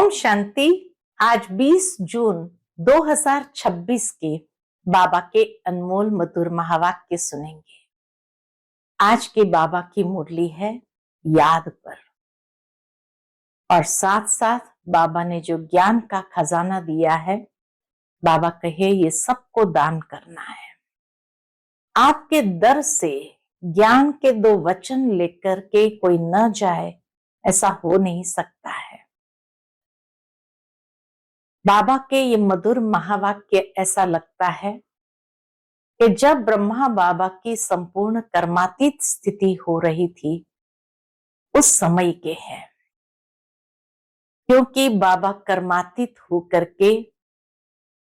ओम शांति। आज 20 जून 2026 के बाबा के अनमोल मधुर महावाक्य सुनेंगे। आज के बाबा की मुरली है याद पर, और साथ साथ बाबा ने जो ज्ञान का खजाना दिया है, बाबा कहे ये सबको दान करना है। आपके दर से ज्ञान के 2 वचन लेकर के कोई न जाए, ऐसा हो नहीं सकता है। बाबा के ये मधुर महावाक्य ऐसा लगता है कि जब ब्रह्मा बाबा की संपूर्ण कर्मातीत स्थिति हो रही थी, उस समय के हैं, क्योंकि बाबा कर्मातीत होकर के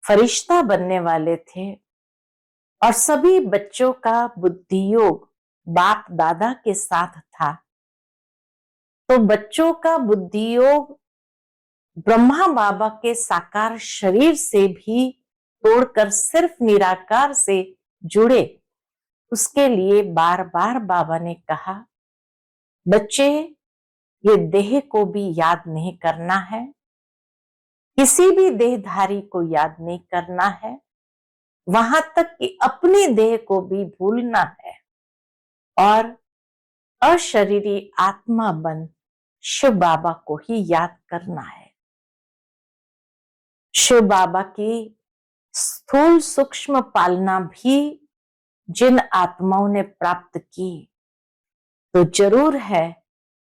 फरिश्ता बनने वाले थे और सभी बच्चों का बुद्धि योग बाप दादा के साथ था। तो बच्चों का बुद्धि योग ब्रह्मा बाबा के साकार शरीर से भी तोड़कर सिर्फ निराकार से जुड़े। उसके लिए बार बार बाबा ने कहा, बच्चे ये देह को भी याद नहीं करना है, किसी भी देहधारी को याद नहीं करना है, वहां तक कि अपनी देह को भी भूलना है और अशरीरी आत्मा बन शिव बाबा को ही याद करना है। शिव बाबा की स्थूल सूक्ष्म पालना भी जिन आत्माओं ने प्राप्त की, तो जरूर है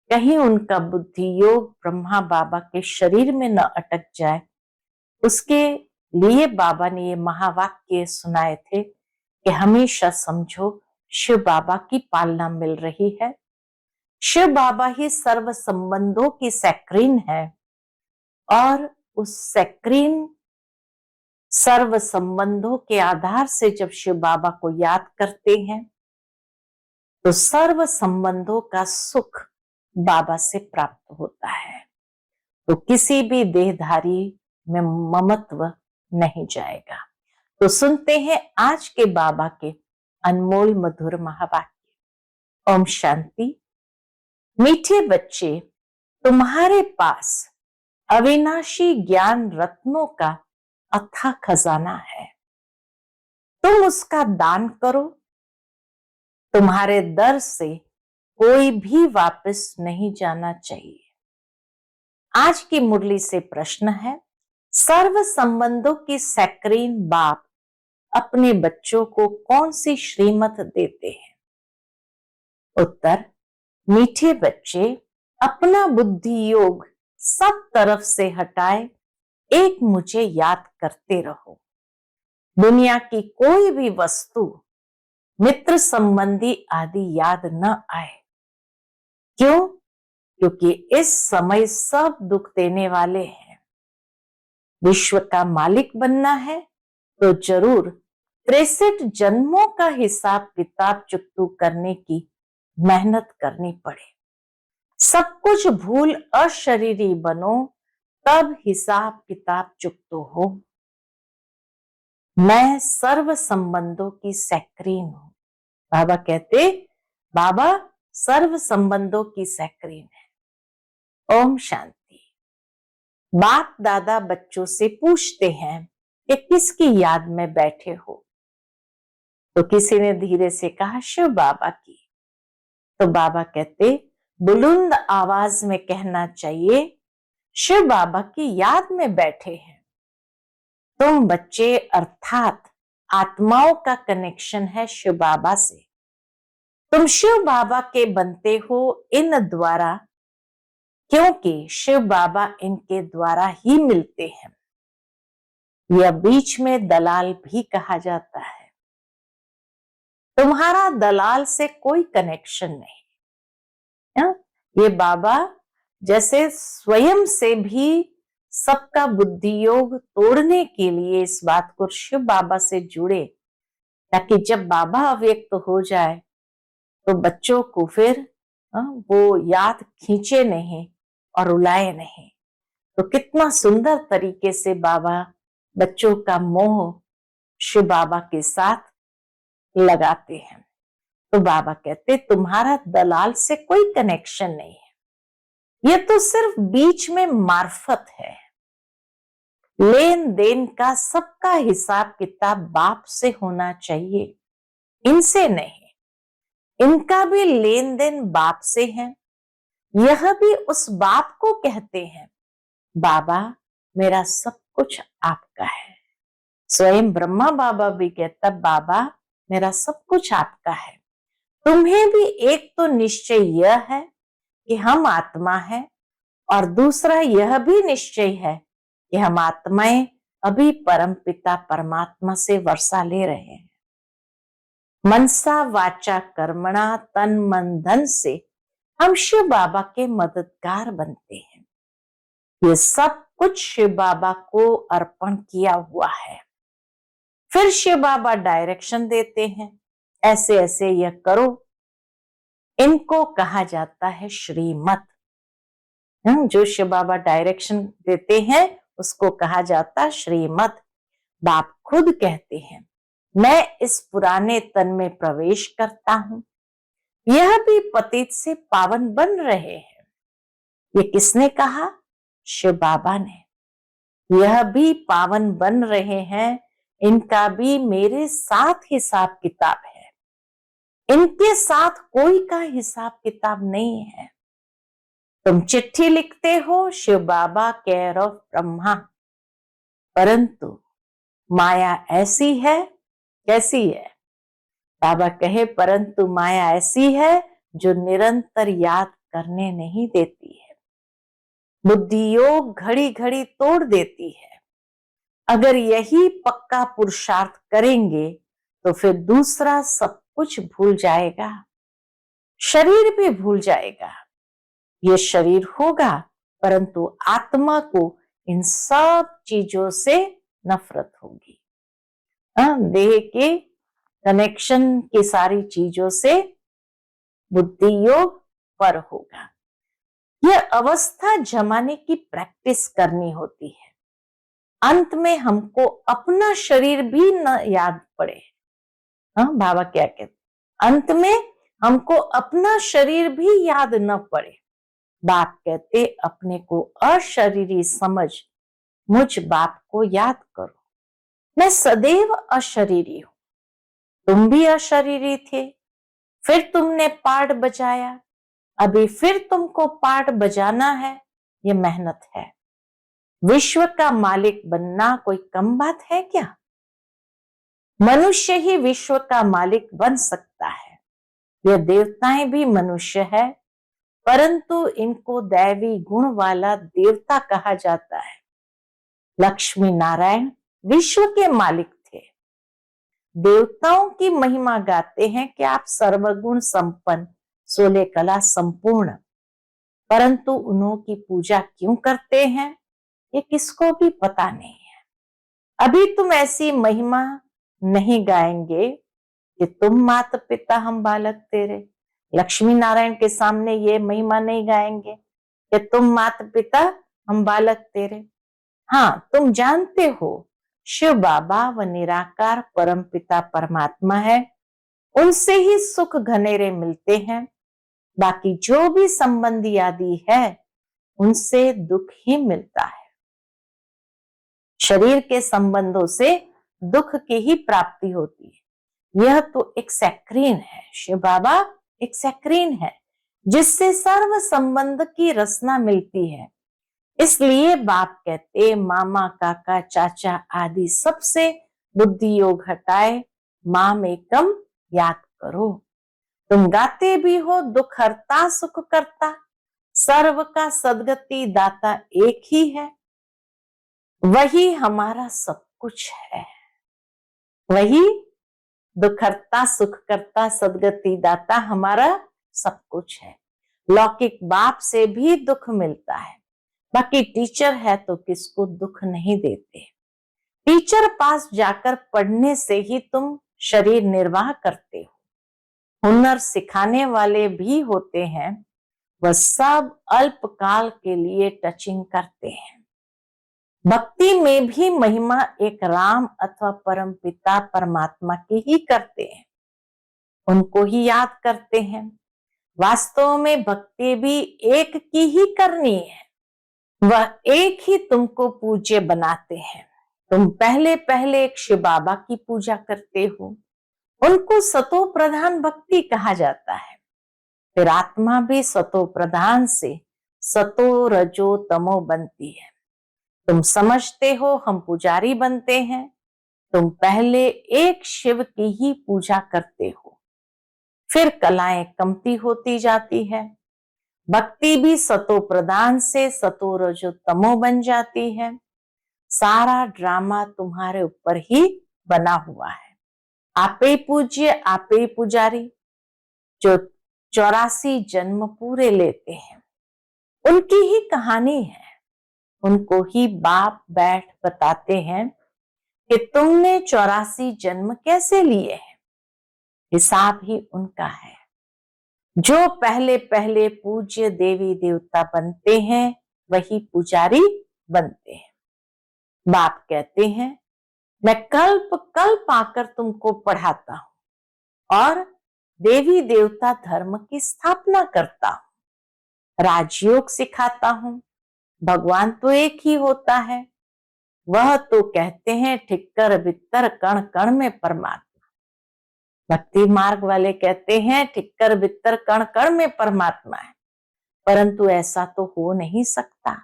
कहीं उनका बुद्धि योग ब्रह्मा बाबा के शरीर में न अटक जाए। उसके लिए बाबा ने ये महावाक्य सुनाए थे कि हमेशा समझो शिव बाबा की पालना मिल रही है। शिव बाबा ही सर्व संबंधों की सैक्रीन है और उस सैक्रीन सर्व संबंधों के आधार से जब शिव बाबा को याद करते हैं, तो सर्व संबंधों का सुख बाबा से प्राप्त होता है। तो किसी भी देहधारी में ममत्व नहीं जाएगा। तो सुनते हैं आज के बाबा के अनमोल मधुर महावाक्य। ओम शांति। मीठे बच्चे, तुम्हारे पास अविनाशी ज्ञान रत्नों का अथाह खजाना है, तुम उसका दान करो। तुम्हारे दर से कोई भी वापस नहीं जाना चाहिए। आज की मुरली से प्रश्न है, सर्व संबंधों की सैक्रीन बाप अपने बच्चों को कौन सी श्रीमत देते हैं? उत्तर, मीठे बच्चे, अपना बुद्धि योग सब तरफ से हटाए एक मुझे याद करते रहो। दुनिया की कोई भी वस्तु, मित्र संबंधी आदि याद न आए। क्यों? क्योंकि इस समय सब दुख देने वाले हैं। विश्व का मालिक बनना है तो जरूर 63 जन्मों का हिसाब किताब चुकतू करने की मेहनत करनी पड़े। सब कुछ भूल अशरीरी बनो, तब हिसाब किताब चुकतो हो। मैं सर्व संबंधों की सैक्रीन हूं। बाबा कहते, बाबा सर्व संबंधों की सैक्रीन है। ओम शांति। बाप दादा बच्चों से पूछते हैं कि किसकी याद में बैठे हो? तो किसी ने धीरे से कहा, शिव बाबा की। तो बाबा कहते, बुलंद आवाज में कहना चाहिए, शिव बाबा की याद में बैठे हैं। तुम बच्चे अर्थात आत्माओं का कनेक्शन है शिव बाबा से। तुम शिव बाबा के बनते हो इन द्वारा, क्योंकि शिव बाबा इनके द्वारा ही मिलते हैं। यह बीच में दलाल भी कहा जाता है। तुम्हारा दलाल से कोई कनेक्शन नहीं। ये बाबा जैसे स्वयं से भी सबका बुद्धि योग तोड़ने के लिए इस बात को शिव बाबा से जुड़े, ताकि जब बाबा अव्यक्त हो जाए तो बच्चों को फिर वो याद खींचे नहीं और रुलाए नहीं। तो कितना सुंदर तरीके से बाबा बच्चों का मोह शिव बाबा के साथ लगाते हैं। तो बाबा कहते, तुम्हारा दलाल से कोई कनेक्शन नहीं है, यह तो सिर्फ बीच में मार्फत है। लेन देन का सबका हिसाब किताब बाप से होना चाहिए, इनसे नहीं। इनका भी लेन देन बाप से है। यह भी उस बाप को कहते हैं, बाबा मेरा सब कुछ आपका है। स्वयं ब्रह्मा बाबा भी कहता, बाबा मेरा सब कुछ आपका है। तुम्हें भी एक तो निश्चय यह है कि हम आत्मा है, और दूसरा यह भी निश्चय है कि हम आत्माएं अभी परम पिता परमात्मा से वर्षा ले रहे हैं। मनसा वाचा कर्मणा तन मन धन से हम शिव बाबा के मददगार बनते हैं। ये सब कुछ शिव बाबा को अर्पण किया हुआ है। फिर शिव बाबा डायरेक्शन देते हैं, ऐसे ऐसे यह करो। इनको कहा जाता है श्रीमत। जो शिव बाबा डायरेक्शन देते हैं उसको कहा जाता है श्रीमत। बाप खुद कहते हैं, मैं इस पुराने तन में प्रवेश करता हूं, यह भी पतित से पावन बन रहे हैं। ये किसने कहा? शिव बाबा ने। यह भी पावन बन रहे हैं, इनका भी मेरे साथ हिसाब किताब है। इनके साथ कोई का हिसाब किताब नहीं है। तुम चिट्ठी लिखते हो शिव बाबा केयर ऑफ ब्रह्मा, परंतु माया ऐसी है, कैसी है? बाबा कहे, परंतु माया ऐसी है जो निरंतर याद करने नहीं देती है। बुद्धि योग घड़ी घड़ी तोड़ देती है। अगर यही पक्का पुरुषार्थ करेंगे तो फिर दूसरा सब कुछ भूल जाएगा, शरीर भी भूल जाएगा। ये शरीर होगा, परंतु आत्मा को इन सब चीजों से नफरत होगी। देह के कनेक्शन की सारी चीजों से बुद्धि योग पर होगा। यह अवस्था जमाने की प्रैक्टिस करनी होती है। अंत में हमको अपना शरीर भी न याद पड़े। बाबा क्या कहते, अंत में हमको अपना शरीर भी याद न पड़े। बाप कहते, अपने को अशरीरी समझ मुझ बाप को याद करो। मैं सदैव अशरीरी हूं। तुम भी अशरीरी थे, फिर तुमने पार्ट बजाया, अभी फिर तुमको पार्ट बजाना है। ये मेहनत है। विश्व का मालिक बनना कोई कम बात है क्या? मनुष्य ही विश्व का मालिक बन सकता है। यह देवताएं भी मनुष्य है, परंतु इनको दैवी गुण वाला देवता कहा जाता है। लक्ष्मी नारायण विश्व के मालिक थे। देवताओं की महिमा गाते हैं कि आप सर्वगुण संपन्न, 16 कला संपूर्ण, परंतु उन्हों की पूजा क्यों करते हैं ये किसको भी पता नहीं है। अभी तुम ऐसी महिमा नहीं गाएंगे कि तुम माता पिता हम बालक तेरे। लक्ष्मी नारायण के सामने ये महिमा नहीं गाएंगे कि तुम माता पिता हम बालक तेरे। हाँ, तुम जानते हो शिव बाबा व निराकार परम पिता परमात्मा है, उनसे ही सुख घनेरे मिलते हैं। बाकी जो भी संबंधी आदि है उनसे दुख ही मिलता है। शरीर के संबंधों से दुख की ही प्राप्ति होती है। यह तो एक सैक्रीन है। शिव बाबा एक सैक्रीन है जिससे सर्व संबंध की रसना मिलती है। इसलिए बाप कहते, मामा काका चाचा आदि सबसे बुद्धि योग हटाए माम एकम याद करो। तुम गाते भी हो दुख हरता सुख करता, सर्व का सदगति दाता एक ही है। वही हमारा सब कुछ है। वही दुख हरता सुख करता सदगति दाता हमारा सब कुछ है। लौकिक बाप से भी दुख मिलता है, बाकी टीचर है तो किसको दुख नहीं देते। टीचर पास जाकर पढ़ने से ही तुम शरीर निर्वाह करते हो। हुनर सिखाने वाले भी होते हैं, वह सब अल्पकाल के लिए टचिंग करते हैं। भक्ति में भी महिमा एक राम अथवा परम पिता परमात्मा की ही करते हैं, उनको ही याद करते हैं। वास्तव में भक्ति भी एक की ही करनी है। वह एक ही तुमको पूज्य बनाते हैं। तुम पहले पहले एक शिव बाबा की पूजा करते हो, उनको सतो प्रधान भक्ति कहा जाता है। फिर आत्मा भी सतो प्रधान से सतो रजो तमो बनती है। तुम समझते हो हम पुजारी बनते हैं, तुम पहले एक शिव की ही पूजा करते हो, फिर कलाएं कमती होती जाती है, भक्ति भी सतो प्रधान से सतो रजो तमो बन जाती है। सारा ड्रामा तुम्हारे ऊपर ही बना हुआ है। आपे पूज्य आपे पुजारी, जो 84 जन्म पूरे लेते हैं, उनकी ही कहानी है। उनको ही बाप बैठ बताते हैं कि तुमने 84 जन्म कैसे लिए हैं। हिसाब ही उनका है। जो पहले पहले पूज्य देवी देवता बनते हैं, वही पुजारी बनते हैं। बाप कहते हैं मैं कल्प कल्प आकर तुमको पढ़ाता हूं और देवी देवता धर्म की स्थापना करता हूं, राजयोग सिखाता हूं। भगवान तो एक ही होता है। वह तो कहते हैं ठिक्कर बित्तर कण कण में परमात्मा। भक्ति मार्ग वाले कहते हैं ठिक्कर बित्तर कण कण में परमात्मा है, परंतु ऐसा तो हो नहीं सकता।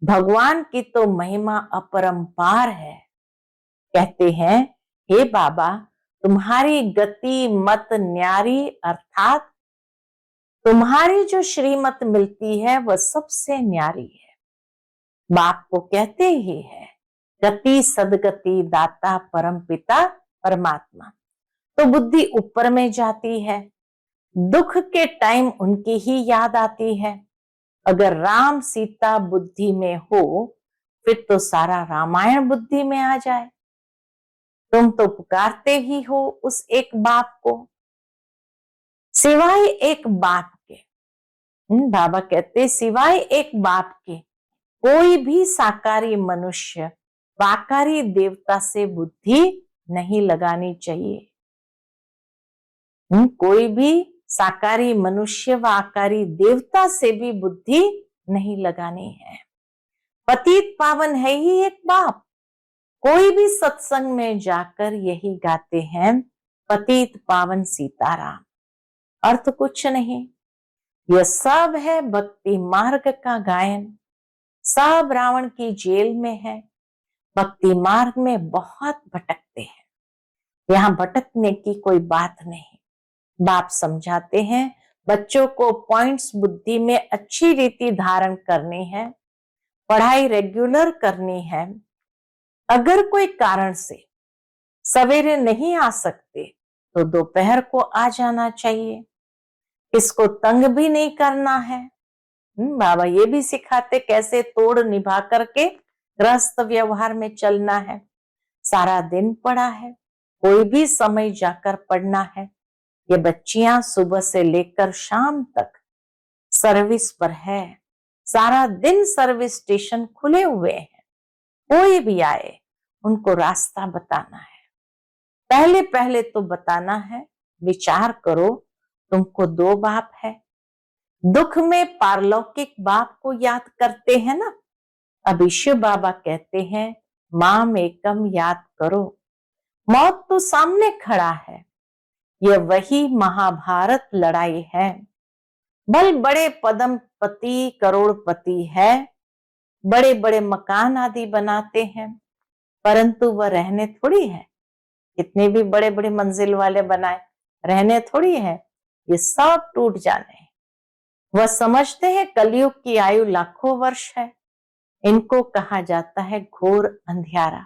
भगवान की तो महिमा अपरंपार है। कहते हैं हे बाबा, तुम्हारी गति मत न्यारी, अर्थात तुम्हारी जो श्रीमत मिलती है वह सबसे न्यारी है। बाप को कहते ही है गति सदगति दाता परम पिता परमात्मा। तो बुद्धि ऊपर में जाती है, दुख के टाइम उनकी ही याद आती है। अगर राम सीता बुद्धि में हो, फिर तो सारा रामायण बुद्धि में आ जाए। तुम तो पुकारते ही हो उस एक बाप को, सिवाय एक बाप के। बाबा कहते सिवाय एक बाप के कोई भी साकारी मनुष्य वाकारी देवता से बुद्धि नहीं लगानी चाहिए। कोई भी साकारी मनुष्य व आकारी देवता से भी बुद्धि नहीं लगानी है। पतित पावन है ही एक बाप। कोई भी सत्संग में जाकर यही गाते हैं पतित पावन सीताराम, अर्थ कुछ नहीं। यह सब है भक्ति मार्ग का गायन। सब रावण की जेल में है, भक्ति मार्ग में बहुत भटकते हैं। यहाँ भटकने की कोई बात नहीं। बाप समझाते हैं बच्चों को पॉइंट्स बुद्धि में अच्छी रीति धारण करनी है, पढ़ाई रेगुलर करनी है। अगर कोई कारण से सवेरे नहीं आ सकते तो दोपहर को आ जाना चाहिए। इसको तंग भी नहीं करना है। बाबा ये भी सिखाते कैसे तोड़ निभा करके गृहस्थ व्यवहार में चलना है। सारा दिन पड़ा है, कोई भी समय जाकर पढ़ना है। ये बच्चियां सुबह से लेकर शाम तक सर्विस पर है। सारा दिन सर्विस स्टेशन खुले हुए हैं। कोई भी आए उनको रास्ता बताना है। पहले पहले तो बताना है, विचार करो तुमको दो बाप है। दुख में पारलौकिक बाप को याद करते हैं ना। अभी शिव बाबा कहते हैं माम एकम याद करो। मौत तो सामने खड़ा है। यह वही महाभारत लड़ाई है। बल बड़े पदमपति करोड़पति है, बड़े बड़े मकान आदि बनाते हैं, परंतु वह रहने थोड़ी है। कितने भी बड़े बड़े मंजिल वाले बनाए, रहने थोड़ी है। ये सब टूट जाने हैं। वह समझते हैं कलयुग की आयु लाखों वर्ष है। इनको कहा जाता है घोर अंधियारा।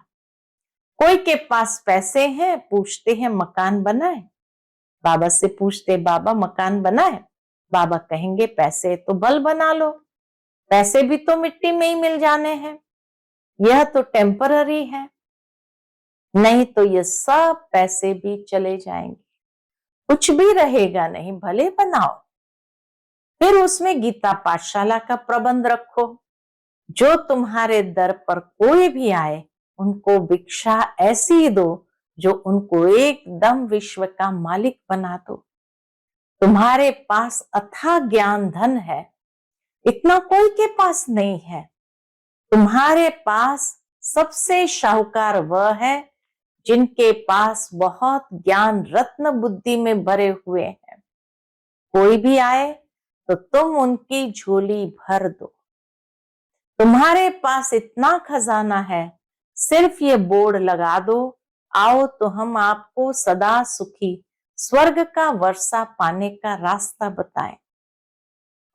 कोई के पास पैसे हैं, पूछते हैं मकान बनाए। बाबा से पूछते बाबा मकान बनाए, बाबा कहेंगे पैसे तो बल बना लो, पैसे भी तो मिट्टी में ही मिल जाने हैं, यह तो टेम्पररी है। नहीं तो ये सब पैसे भी चले जाएंगे, कुछ भी रहेगा नहीं। भले बनाओ, फिर उसमें गीता पाठशाला का प्रबंध रखो। जो तुम्हारे दर पर कोई भी आए उनको भिक्षा ऐसी दो जो उनको एकदम विश्व का मालिक बना दो। तुम्हारे पास अथाह ज्ञान धन है, इतना कोई के पास नहीं है। तुम्हारे पास सबसे शाहूकार वह है जिनके पास बहुत ज्ञान रत्न बुद्धि में भरे हुए हैं। कोई भी आए तो तुम उनकी झोली भर दो। तुम्हारे पास इतना खजाना है, सिर्फ ये बोर्ड लगा दो, आओ तो हम आपको सदा सुखी स्वर्ग का वर्षा पाने का रास्ता बताएं।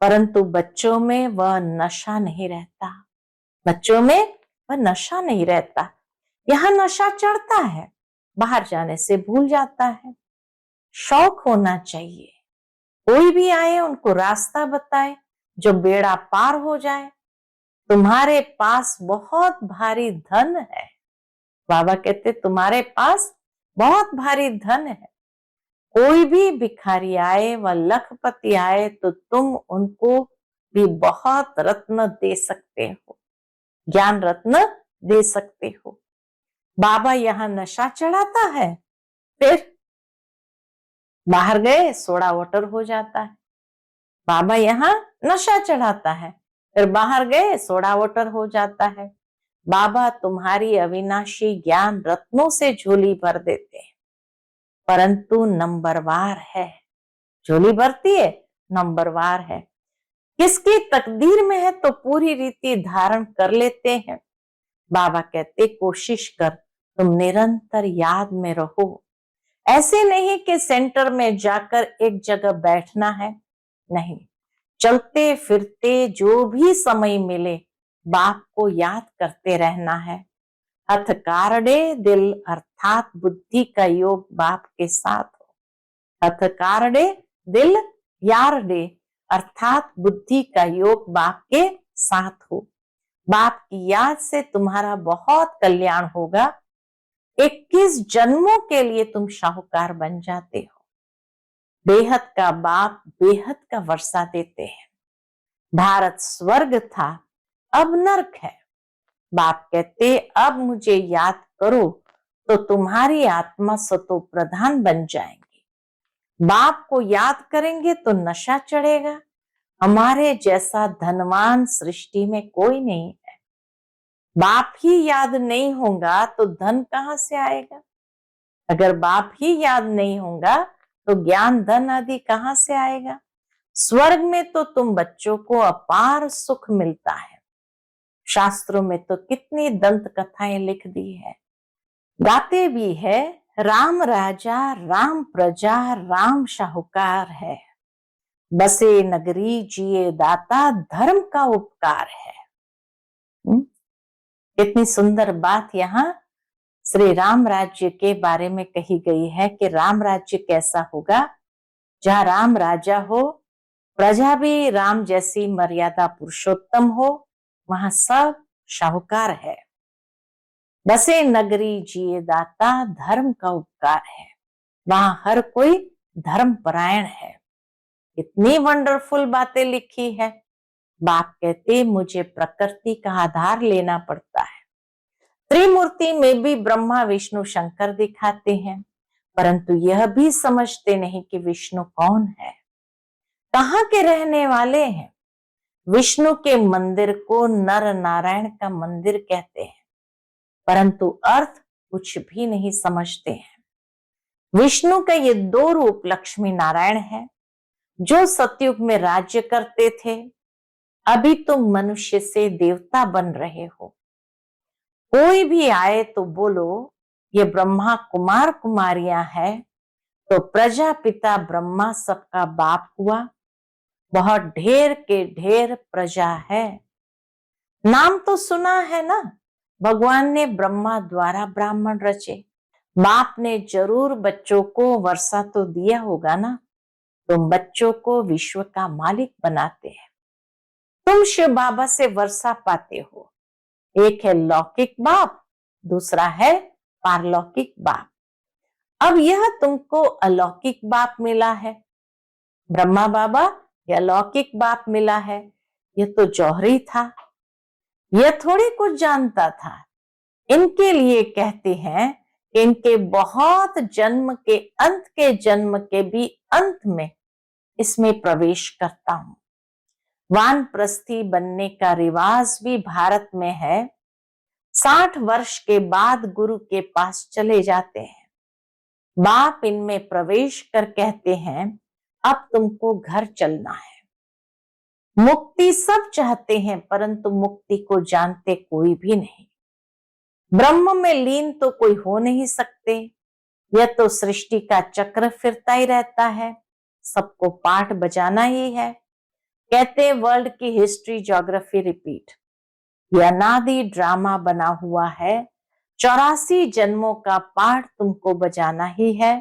परंतु बच्चों में वह नशा नहीं रहता। बच्चों में वह नशा नहीं रहता। यहाँ नशा चढ़ता है, बाहर जाने से भूल जाता है। शौक होना चाहिए। कोई भी आए उनको रास्ता बताए जो बेड़ा पार हो जाए। तुम्हारे पास बहुत भारी धन है। बाबा कहते तुम्हारे पास बहुत भारी धन है। कोई भी भिखारी आए व लखपति आए तो तुम उनको भी बहुत रत्न दे सकते हो, ज्ञान रत्न दे सकते हो। बाबा यहाँ नशा चढ़ाता है, फिर बाहर गए सोडा वाटर हो जाता है। बाबा यहाँ नशा चढ़ाता है, फिर बाहर गए सोडा वाटर हो जाता है। बाबा तुम्हारी अविनाशी ज्ञान रत्नों से झोली भर देते हैं, परंतु नंबरवार है। झोली भरती है, नंबरवार है। किसकी तकदीर में है तो पूरी रीति धारण कर लेते हैं। बाबा कहते कोशिश कर तुम निरंतर याद में रहो। ऐसे नहीं कि सेंटर में जाकर एक जगह बैठना है, नहीं, चलते फिरते जो भी समय मिले बाप को याद करते रहना है। हथकारडे दिल अर्थात बुद्धि का योग बाप के साथ हो। हथकारडे दिल यारडे अर्थात बुद्धि का योग बाप के साथ हो। बाप की याद से तुम्हारा बहुत कल्याण होगा। 21 जन्मों के लिए तुम शाहूकार बन जाते हो। बेहद का बाप बेहद का वर्षा देते हैं। भारत स्वर्ग था, अब नरक है। बाप कहते अब मुझे याद करो तो तुम्हारी आत्मा सतो प्रधान बन जाएंगी। बाप को याद करेंगे तो नशा चढ़ेगा। हमारे जैसा धनवान सृष्टि में कोई नहीं है। बाप ही याद नहीं होगा तो धन कहां से आएगा? अगर बाप ही याद नहीं होगा तो ज्ञान धन आदि कहां से आएगा? स्वर्ग में तो तुम बच्चों को अपार सुख मिलता है। शास्त्रों में तो कितनी दंत कथाएं लिख दी है, गाते भी है। राम राजा राम प्रजा राम शाहूकार है, बसे नगरी जिए दाता धर्म का उपकार है। कितनी सुंदर बात यहाँ श्री राम राज्य के बारे में कही गई है कि राम राज्य कैसा होगा, जहाँ राम राजा हो, प्रजा भी राम जैसी मर्यादा पुरुषोत्तम हो, वहां सब शाहूकार है। बसे नगरी जिए दाता धर्म का उपकार है, वहां हर कोई धर्म परायण है। इतनी वंडरफुल बातें लिखी है। बाप कहते मुझे प्रकृति का आधार लेना पड़ता है। त्रिमूर्ति में भी ब्रह्मा विष्णु शंकर दिखाते हैं, परंतु यह भी समझते नहीं कि विष्णु कौन है, कहाँ के रहने वाले हैं। विष्णु के मंदिर को नर नारायण का मंदिर कहते हैं, परंतु अर्थ कुछ भी नहीं समझते हैं। विष्णु का ये दो रूप लक्ष्मी नारायण है, जो सतयुग में राज्य करते थे। अभी तुम मनुष्य से देवता बन रहे हो। कोई भी आए तो बोलो ये ब्रह्मा कुमार कुमारियां है, तो प्रजापिता ब्रह्मा सबका बाप हुआ। बहुत ढेर के ढेर प्रजा है। नाम तो सुना है ना, भगवान ने ब्रह्मा द्वारा ब्राह्मण रचे। बाप ने जरूर बच्चों को वर्षा तो दिया होगा ना, तुम बच्चों को विश्व का मालिक बनाते हैं। तुम शिव बाबा से वर्षा पाते हो। एक है लौकिक बाप, दूसरा है पारलौकिक बाप। अब यह तुमको अलौकिक बाप मिला है। ब्रह्मा बाबा या लौकिक बाप मिला है, यह तो जौहरी था, यह थोड़ी कुछ जानता था। इनके लिए कहते हैं कि इनके बहुत जन्म के जन्म के भी अंत में इसमें प्रवेश करता हूं। वानप्रस्थी बनने का रिवाज भी भारत में है। 60 वर्ष के बाद गुरु के पास चले जाते हैं। बाप इनमें प्रवेश कर कहते हैं, अब तुमको घर चलना है। मुक्ति सब चाहते हैं, परंतु मुक्ति को जानते कोई भी नहीं। ब्रह्म में लीन तो कोई हो नहीं सकते। यह तो सृष्टि का चक्र फिरता ही रहता है, सबको पाठ बजाना ही है। कहते वर्ल्ड की हिस्ट्री ज्योग्राफी रिपीट। यह अनादि ड्रामा बना हुआ है, 84 जन्मों का पाठ तुमको बजाना ही है।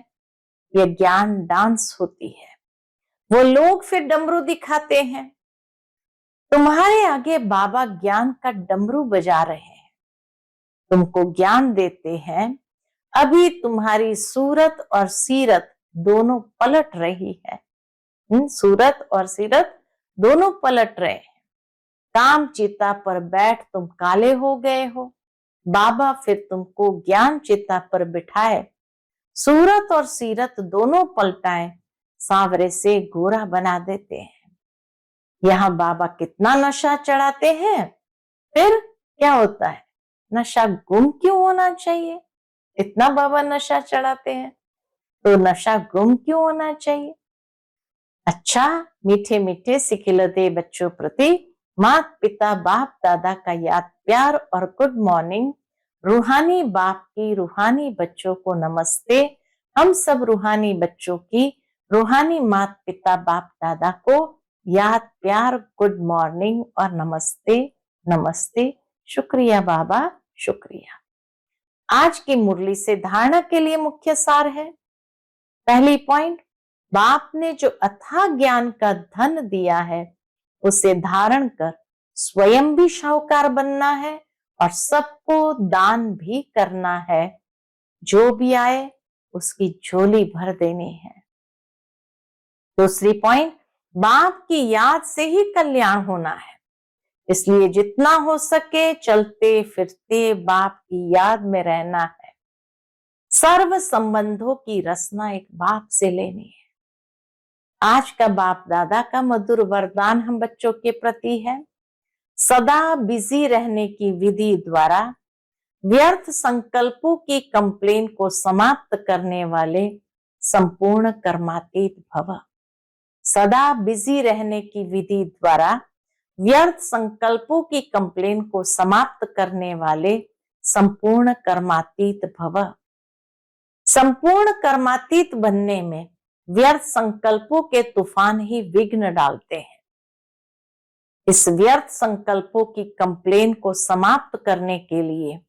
यह ज्ञान डांस होती है। वो लोग फिर डमरू दिखाते हैं। तुम्हारे आगे बाबा ज्ञान का डमरू बजा रहे हैं, तुमको ज्ञान देते हैं। अभी तुम्हारी सूरत और सीरत दोनों पलट रही है। सूरत और सीरत दोनों पलट रहे हैं। काम चिता पर बैठ तुम काले हो गए हो, बाबा फिर तुमको ज्ञान चिता पर बिठाए, सूरत और सीरत दोनों पलटाए, सांवरे से गोरा बना देते हैं। यहाँ बाबा कितना नशा चढ़ाते हैं, फिर क्या होता है? नशा गुम क्यों होना चाहिए? इतना बाबा नशा चढ़ाते हैं तो नशा गुम क्यों होना चाहिए? अच्छा, मीठे मीठे सिखिलते बच्चों प्रति माता पिता बाप दादा का याद प्यार और गुड मॉर्निंग। रूहानी बाप की रूहानी बच्चों को नमस्ते। हम सब रूहानी बच्चों की रूहानी माता पिता बाप दादा को याद प्यार गुड मॉर्निंग और नमस्ते नमस्ते। शुक्रिया बाबा, शुक्रिया। आज की मुरली से धारणा के लिए मुख्य सार है। पहली पॉइंट, बाप ने जो अथाह ज्ञान का धन दिया है उसे धारण कर स्वयं भी शाहूकार बनना है और सबको दान भी करना है। जो भी आए उसकी झोली भर देनी है। दूसरी पॉइंट, बाप की याद से ही कल्याण होना है, इसलिए जितना हो सके चलते फिरते बाप की याद में रहना है। सर्व संबंधों की रचना एक बाप से लेनी है। आज का बाप दादा का मधुर वरदान हम बच्चों के प्रति है, सदा बिजी रहने की विधि द्वारा व्यर्थ संकल्पों की कंप्लेन को समाप्त करने वाले संपूर्ण कर्मातीत भव। सदा बिजी रहने की विधि द्वारा व्यर्थ संकल्पों की कंप्लेन को समाप्त करने वाले संपूर्ण कर्मातीत भव। संपूर्ण कर्मातीत बनने में व्यर्थ संकल्पों के तूफान ही विघ्न डालते हैं। इस व्यर्थ संकल्पों की कंप्लेन को समाप्त करने के लिए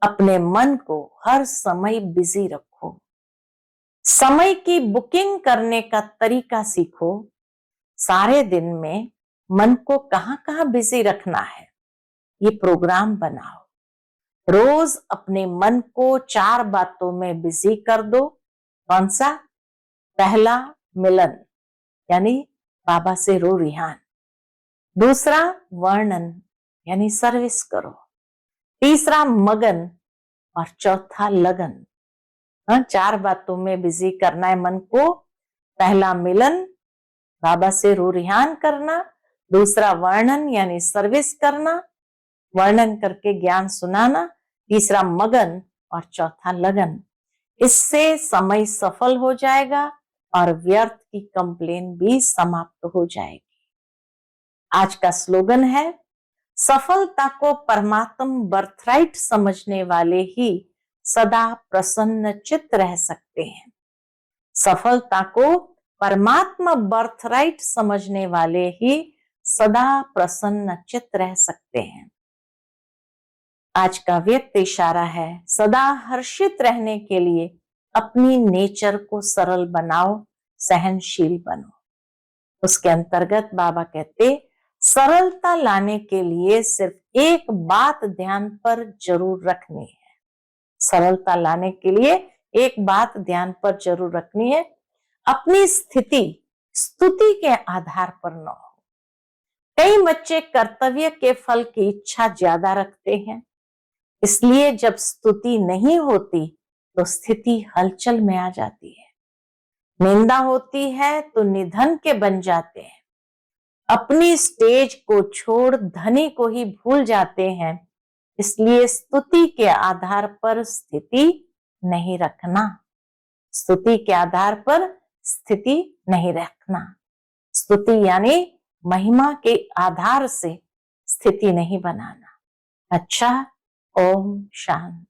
अपने मन को हर समय बिजी रखो। समय की बुकिंग करने का तरीका सीखो। सारे दिन में मन को कहां कहां बिजी रखना है, ये प्रोग्राम बनाओ। रोज अपने मन को 4 बातों में बिजी कर दो। कौन सा? पहला, मिलन यानी बाबा से रो रिहान। दूसरा, वर्णन यानी सर्विस करो। तीसरा, मगन और चौथा, लगन। 4 बातों में बिजी करना है मन को। पहला मिलन, बाबा से रो रिहान करना। दूसरा वर्णन यानी सर्विस करना, वर्णन करके ज्ञान सुनाना। तीसरा मगन और चौथा लगन। इससे समय सफल हो जाएगा और व्यर्थ की कंप्लेन भी समाप्त हो जाएगी। आज का स्लोगन है, सफलता को परमात्म बर्थराइट समझने वाले ही सदा प्रसन्न चित्त रह सकते हैं। सफलता को परमात्मा बर्थराइट समझने वाले ही सदा प्रसन्न चित्त रह सकते हैं। आज का व्यक्त इशारा है, सदा हर्षित रहने के लिए अपनी नेचर को सरल बनाओ, सहनशील बनो। उसके अंतर्गत बाबा कहते, सरलता लाने के लिए सिर्फ एक बात ध्यान पर जरूर रखनी है। सरलता लाने के लिए एक बात ध्यान पर जरूर रखनी है, अपनी स्थिति स्तुति के आधार पर न हो। कई बच्चे कर्तव्य के फल की इच्छा ज्यादा रखते हैं, इसलिए जब स्तुति नहीं होती तो स्थिति हलचल में आ जाती है। निंदा होती है तो निधन के बन जाते हैं। अपनी स्टेज को छोड़ धनी को ही भूल जाते हैं। इसलिए स्तुति के आधार पर स्थिति नहीं रखना, स्तुति के आधार पर स्थिति नहीं रखना। स्तुति यानी महिमा के आधार से स्थिति नहीं बनाना। अच्छा, ओम शांति।